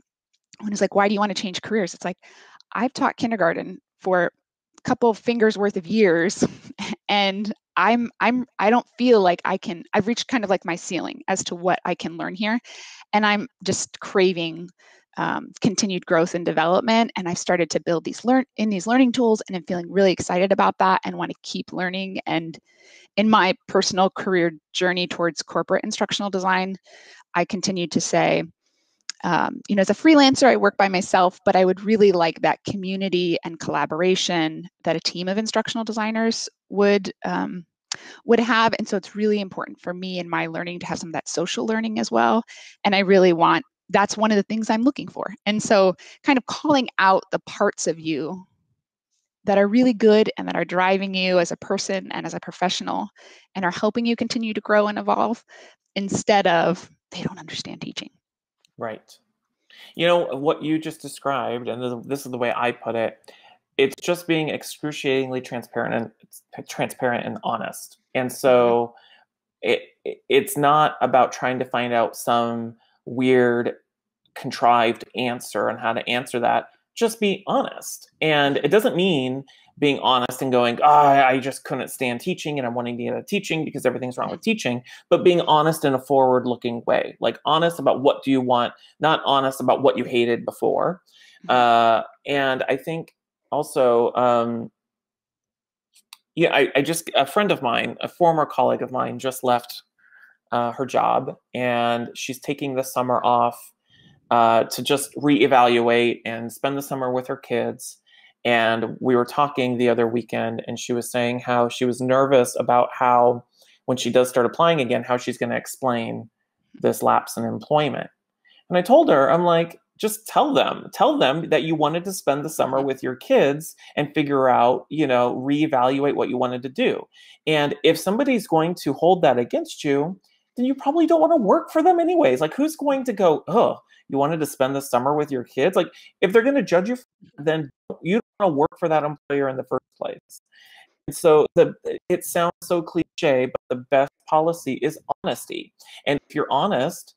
when it's like, why do you want to change careers? It's like, I've taught kindergarten for a couple of fingers worth of years, and I don't feel like I've reached kind of like my ceiling as to what I can learn here. And I'm just craving continued growth and development. And I've started to build these learning tools, and I'm feeling really excited about that and want to keep learning. And in my personal career journey towards corporate instructional design, I continue to say, as a freelancer, I work by myself, but I would really like that community and collaboration that a team of instructional designers would have. And so it's really important for me in my learning to have some of that social learning as well. And I really that's one of the things I'm looking for. And so kind of calling out the parts of you that are really good and that are driving you as a person and as a professional and are helping you continue to grow and evolve, instead of they don't understand teaching. Right. You know, what you just described, and this is the way I put it, it's just being excruciatingly transparent and honest. And so it's not about trying to find out some weird contrived answer on how to answer that. Just be honest. And it doesn't mean being honest and going, oh, I just couldn't stand teaching and I'm wanting to get out of teaching because everything's wrong with teaching, but being honest in a forward-looking way, like honest about what do you want, not honest about what you hated before. And I think also, a friend of mine, a former colleague of mine, just left her job, and she's taking the summer off to just reevaluate and spend the summer with her kids. And we were talking the other weekend, and she was saying how she was nervous about how, when she does start applying again, how she's going to explain this lapse in employment. And I told her, I'm like, just tell them that you wanted to spend the summer with your kids and figure out, reevaluate what you wanted to do. And if somebody's going to hold that against you, then you probably don't want to work for them anyways. Like, who's going to go, oh, you wanted to spend the summer with your kids? Like, if they're going to judge you, then you don't want to work for that employer in the first place. And so it sounds so cliche, but the best policy is honesty. And if you're honest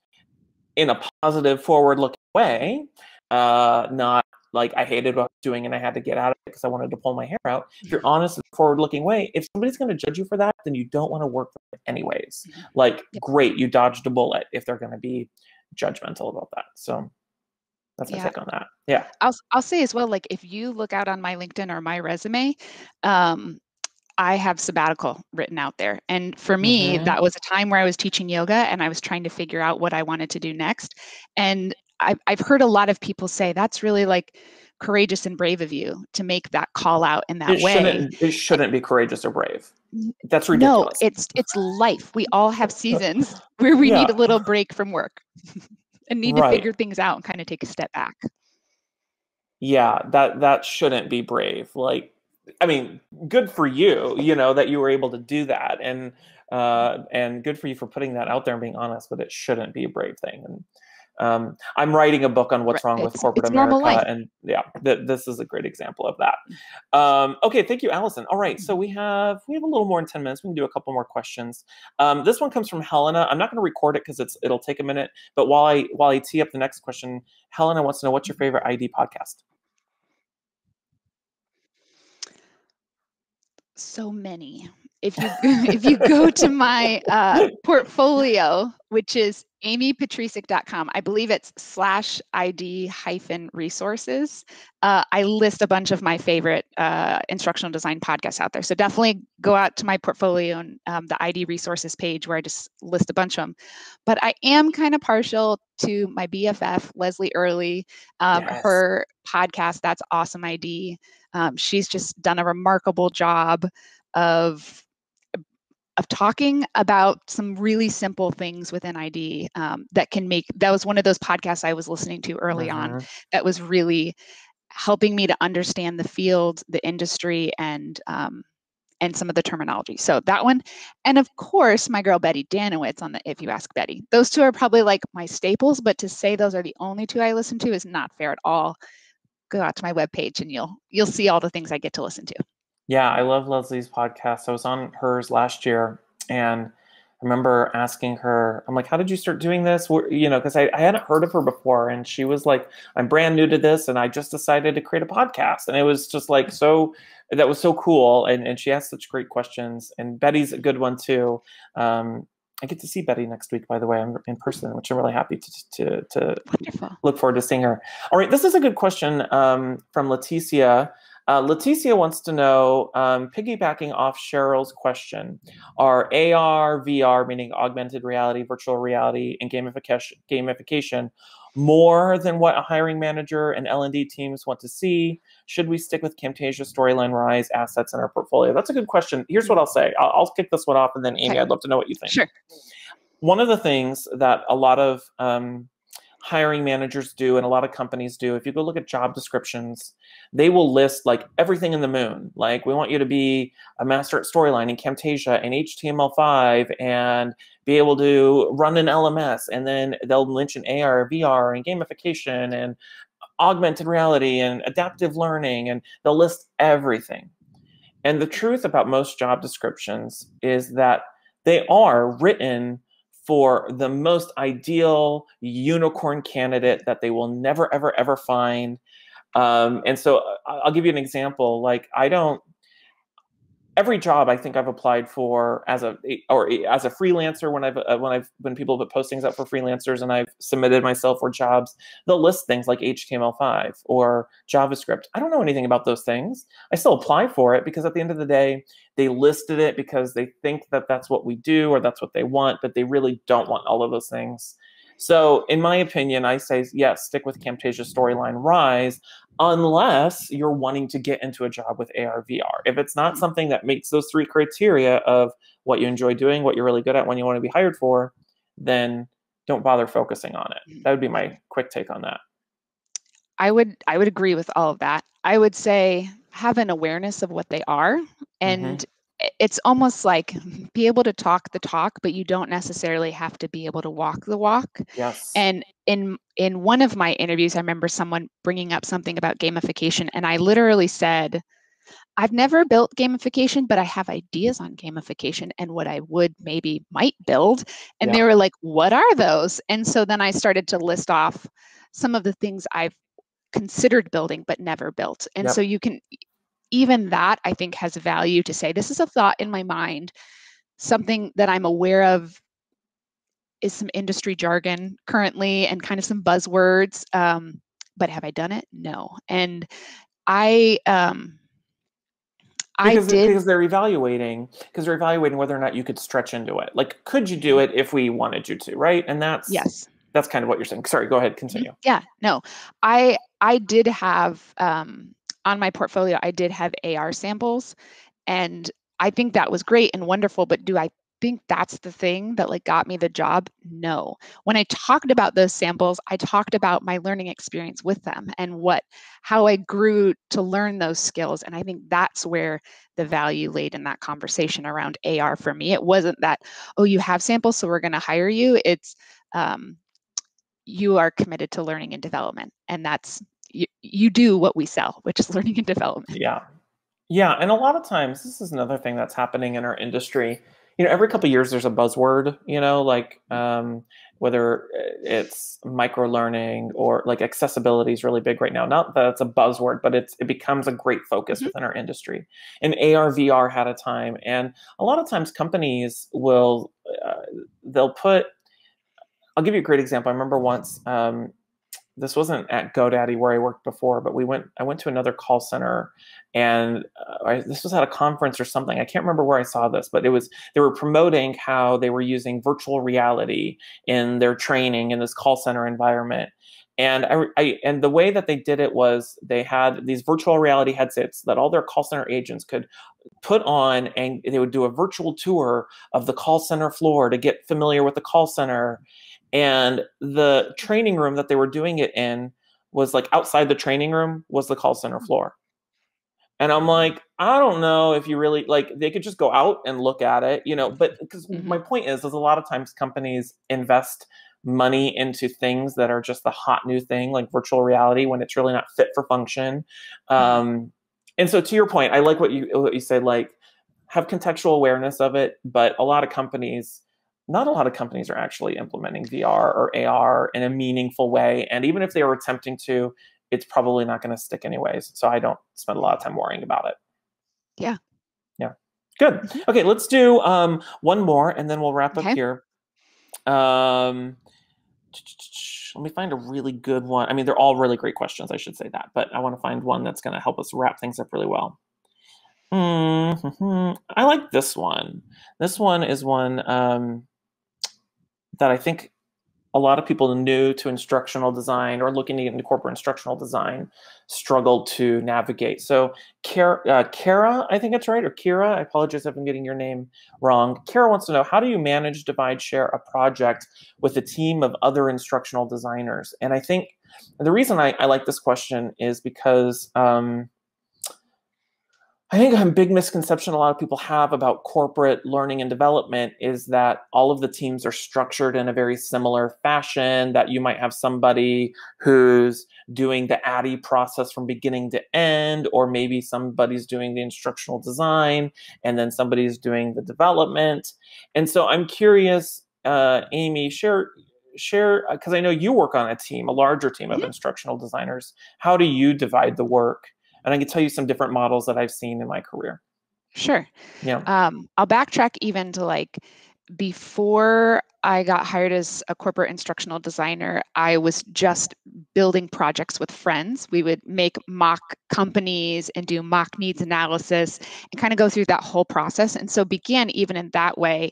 in a positive, forward-looking way, not like I hated what I was doing and I had to get out of it because I wanted to pull my hair out. If you're honest in a forward-looking way, if somebody's going to judge you for that, then you don't want to work for them anyways. Like, great, you dodged a bullet if they're going to be judgmental about that. So that's my take on that. Yeah. I'll say as well, like, if you look out on my LinkedIn or my resume, I have sabbatical written out there. And for me, that was a time where I was teaching yoga and I was trying to figure out what I wanted to do next. And I've heard a lot of people say that's really like courageous and brave of you to make that call out in that way. It shouldn't be courageous or brave. That's ridiculous. No, it's life. We all have seasons where we need a little break from work and need to figure things out and kind of take a step back. Yeah, that shouldn't be brave. Like, I mean, good for you, that you were able to do that, and good for you for putting that out there and being honest, but it shouldn't be a brave thing. And I'm writing a book on what's wrong with corporate America, and this is a great example of that. Okay, thank you, Allison. All right, so we have a little more than 10 minutes. We can do a couple more questions. This one comes from Helena. I'm not going to record it because it'll take a minute. But while I tee up the next question, Helena wants to know, what's your favorite ID podcast? So many. If you go to my portfolio, which is amypetricek.com, I believe it's /ID-resources. I list a bunch of my favorite instructional design podcasts out there. So definitely go out to my portfolio and the ID resources page where I just list a bunch of them. But I am kind of partial to my BFF, Leslie Early, her podcast, That's Awesome ID. She's just done a remarkable job of talking about some really simple things within ID that was one of those podcasts I was listening to early on that was really helping me to understand the field, the industry, and some of the terminology. So that one, and of course my girl Betty Danowitz on the If You Ask Betty. Those two are probably like my staples, but to say those are the only two I listen to is not fair at all. Go out to my webpage and you'll see all the things I get to listen to. Yeah, I love Leslie's podcast. I was on hers last year, and I remember asking her, I'm like, how did you start doing this? Because I hadn't heard of her before, and she was like, I'm brand new to this, and I just decided to create a podcast. And it was just like, that was so cool, and she asked such great questions, and Betty's a good one too. I get to see Betty next week, by the way, in person, which I'm really happy to look forward to seeing her. All right, this is a good question from Leticia. Leticia wants to know, piggybacking off Cheryl's question, are AR, VR, meaning augmented reality, virtual reality, and gamification more than what a hiring manager and L&D teams want to see? Should we stick with Camtasia, Storyline, Rise, assets in our portfolio? That's a good question. Here's what I'll say. I'll kick this one off, and then Amy, I'd love to know what you think. Sure. One of the things that a lot of hiring managers do and a lot of companies do, if you go look at job descriptions, they will list like everything in the moon. Like, we want you to be a master at storyline in Camtasia and HTML5 and be able to run an LMS. And then they'll mention AR, VR, and gamification and augmented reality and adaptive learning, and they'll list everything. And the truth about most job descriptions is that they are written for the most ideal unicorn candidate that they will never, ever, ever find. And so I'll give you an example. Like, every job I think I've applied for as a freelancer, when people put postings up for freelancers and I've submitted myself for jobs, they'll list things like HTML5 or JavaScript. I don't know anything about those things. I still apply for it because at the end of the day, they listed it because they think that that's what we do or that's what they want, but they really don't want all of those things. So in my opinion, I say, yes, stick with Camtasia Storyline Rise, unless you're wanting to get into a job with ARVR. If it's not something that meets those three criteria of what you enjoy doing, what you're really good at, when you want to be hired for, then don't bother focusing on it. That would be my quick take on that. I would agree with all of that. I would say have an awareness of what they are, and it's almost like be able to talk the talk, but you don't necessarily have to be able to walk the walk. Yes. And in one of my interviews, I remember someone bringing up something about gamification, and I literally said, I've never built gamification, but I have ideas on gamification and what I might build. And they were like, what are those? And so then I started to list off some of the things I've considered building but never built. And so you can, even that I think has value to say, this is a thought in my mind, something that I'm aware of is some industry jargon currently and kind of some buzzwords, but have I done it? No. And because they're evaluating whether or not you could stretch into it. Like, could you do it if we wanted you to, right? And that's kind of what you're saying. Sorry, go ahead, continue. Yeah, no, I did have on my portfolio, I did have AR samples, and I think that was great and wonderful, but do I think that's the thing that like got me the job? No. When I talked about those samples, I talked about my learning experience with them and how I grew to learn those skills. And I think that's where the value laid in that conversation around AR for me. It wasn't that, oh, you have samples, so we're going to hire you. It's you are committed to learning and development, and that's you do what we sell, which is learning and development. Yeah, and a lot of times this is another thing that's happening in our industry. Every couple of years there's a buzzword, like whether it's micro learning or like accessibility is really big right now. Not that it's a buzzword, but it becomes a great focus within our industry. And AR/VR had a time, and a lot of times companies will they'll put. I'll give you a great example. I remember once. This wasn't at GoDaddy where I worked before, but I went to another call center, and this was at a conference or something. I can't remember where I saw this, but they were promoting how they were using virtual reality in their training in this call center environment. And and the way that they did it was they had these virtual reality headsets that all their call center agents could put on, and they would do a virtual tour of the call center floor to get familiar with the call center. And the training room that they were doing it in was like outside the training room was the call center floor. And I'm like, I don't know if you really like, they could just go out and look at it, but because my point is a lot of times companies invest money into things that are just the hot new thing, like virtual reality, when it's really not fit for function. And so to your point, I like what you said, like have contextual awareness of it, but not a lot of companies are actually implementing VR or AR in a meaningful way. And even if they were attempting to, it's probably not going to stick anyways. So I don't spend a lot of time worrying about it. Yeah. Good. Okay, let's do one more and then we'll wrap up here. Let me find a really good one. I mean, they're all really great questions, I should say that, but I want to find one that's going to help us wrap things up really well. I like this one. This one is one that I think a lot of people new to instructional design or looking to get into corporate instructional design struggle to navigate. So Kara, I think it's right, or Kira, I apologize if I'm getting your name wrong. Kara wants to know, how do you manage, divide, share a project with a team of other instructional designers? And I think the reason I like this question is because I think a big misconception a lot of people have about corporate learning and development is that all of the teams are structured in a very similar fashion, that you might have somebody who's doing the ADDIE process from beginning to end, or maybe somebody's doing the instructional design and then somebody's doing the development. And so I'm curious, Amy, share, because I know you work on a team, a larger team of instructional designers. How do you divide the work? And I can tell you some different models that I've seen in my career. Sure. Yeah. I'll backtrack even to like before I got hired as a corporate instructional designer, I was just building projects with friends. We would make mock companies and do mock needs analysis and kind of go through that whole process. And so began even in that way.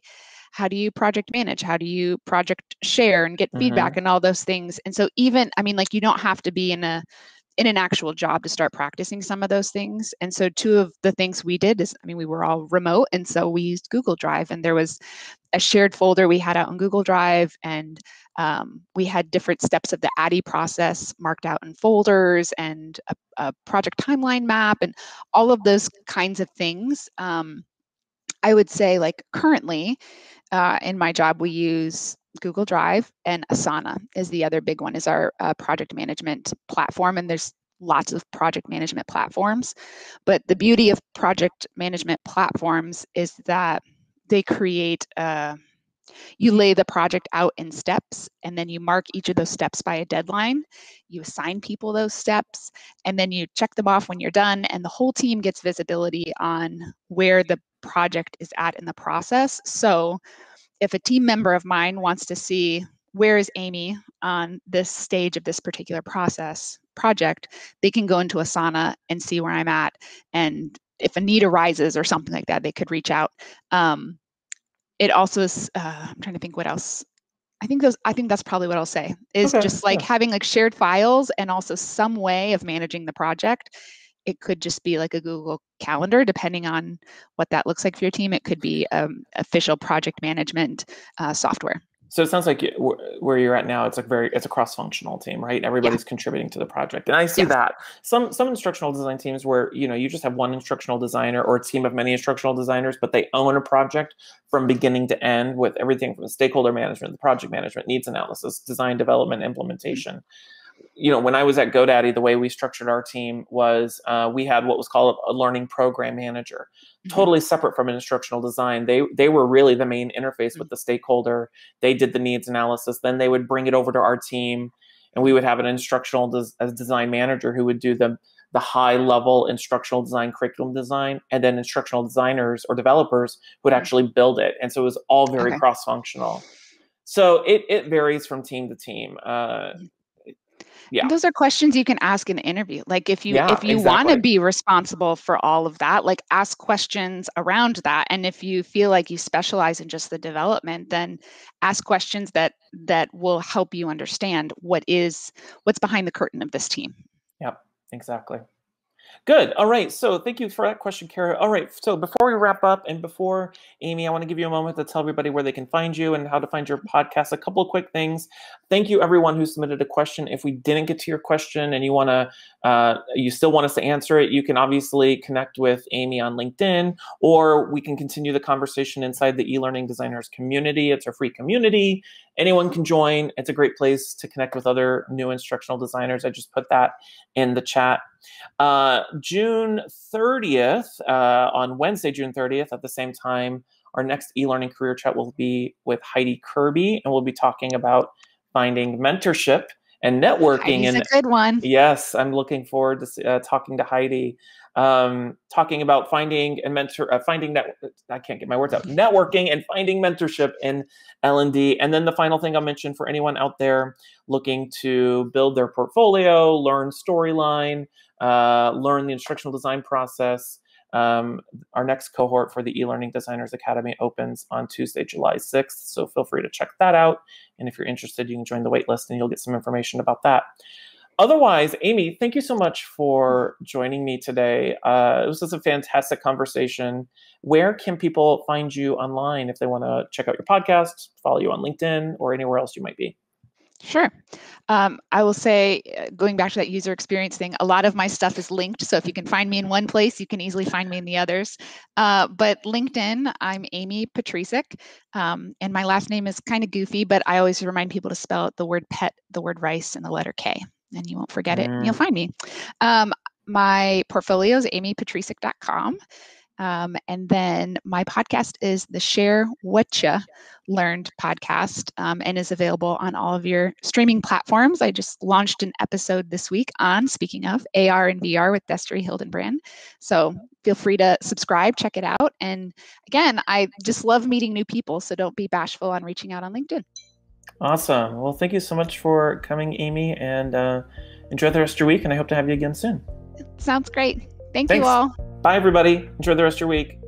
How do you project manage? How do you project share and get feedback and all those things? And so even, I mean, like you don't have to be in an actual job to start practicing some of those things. And so two of the things we did is, I mean, we were all remote. And so we used Google Drive, and there was a shared folder we had out on Google Drive. And we had different steps of the ADDIE process marked out in folders, and a project timeline map and all of those kinds of things. I would say like currently in my job, we use Google Drive, and Asana is the other big one, is our project management platform. And there's lots of project management platforms. But the beauty of project management platforms is that they create, you lay the project out in steps, and then you mark each of those steps by a deadline. You assign people those steps, and then you check them off when you're done. And the whole team gets visibility on where the project is at in the process. So if a team member of mine wants to see where is Amy on this stage of this particular project, they can go into Asana and see where I'm at. And if a need arises or something like that, they could reach out. It also is, I'm trying to think what else. I think that's probably what I'll say is just like having like shared files and also some way of managing the project. It could just be like a Google Calendar, depending on what that looks like for your team. It could be official project management software. So it sounds like where you're at now, it's a cross-functional team, right? Everybody's contributing to the project. And I see that. Some instructional design teams where, you just have one instructional designer or a team of many instructional designers, but they own a project from beginning to end with everything from the stakeholder management, the project management, needs analysis, design, development, implementation. When I was at GoDaddy, the way we structured our team was we had what was called a learning program manager, totally separate from instructional design. They were really the main interface with the stakeholder. They did the needs analysis. Then they would bring it over to our team, and we would have an instructional design manager who would do the high level instructional design, curriculum design, and then instructional designers or developers would actually build it. And so it was all very cross-functional. So it varies from team to team. Yeah. And those are questions you can ask in an interview. Like if you want to be responsible for all of that, like ask questions around that. And if you feel like you specialize in just the development, then ask questions that will help you understand what's behind the curtain of this team. Yep, exactly. Good. All right. So thank you for that question, Kara. All right. So before we wrap up and before Amy, I want to give you a moment to tell everybody where they can find you and how to find your podcast. A couple of quick things. Thank you, everyone who submitted a question. If we didn't get to your question and you still want us to answer it, you can obviously connect with Amy on LinkedIn, or we can continue the conversation inside the eLearning Designers community. It's a free community. Anyone can join. It's a great place to connect with other new instructional designers. I just put that in the chat. June 30th, on Wednesday, June 30th, at the same time, our next eLearning career chat will be with Heidi Kirby, and we'll be talking about finding mentorship and networking. Heidi's a good one. Yes, I'm looking forward to talking to Heidi, talking about finding that I can't get my words out, networking and finding mentorship in L&D. And then the final thing I'll mention for anyone out there looking to build their portfolio, learn storyline, learn the instructional design process, Our next cohort for the eLearning Designers Academy opens on Tuesday, July 6th. So feel free to check that out. And if you're interested, you can join the waitlist and you'll get some information about that. Otherwise, Amy, thank you so much for joining me today. It was just a fantastic conversation. Where can people find you online if they want to check out your podcast, follow you on LinkedIn, or anywhere else you might be? Sure. I will say, going back to that user experience thing, a lot of my stuff is linked. So if you can find me in one place, you can easily find me in the others. But LinkedIn, I'm Amy Petricek. And my last name is kind of goofy, but I always remind people to spell it the word pet, the word rice, and the letter K. And you won't forget it, and you'll find me. My portfolio is amypetricek.com. And then my podcast is the Share What Ya Learned podcast, and is available on all of your streaming platforms. I just launched an episode this week on, speaking of, AR and VR with Destry Hildenbrand. So feel free to subscribe, check it out. And again, I just love meeting new people, so don't be bashful on reaching out on LinkedIn. Awesome. Well, thank you so much for coming, Amy, and enjoy the rest of your week, and I hope to have you again soon. Sounds great. Thanks you all. Bye, everybody. Enjoy the rest of your week.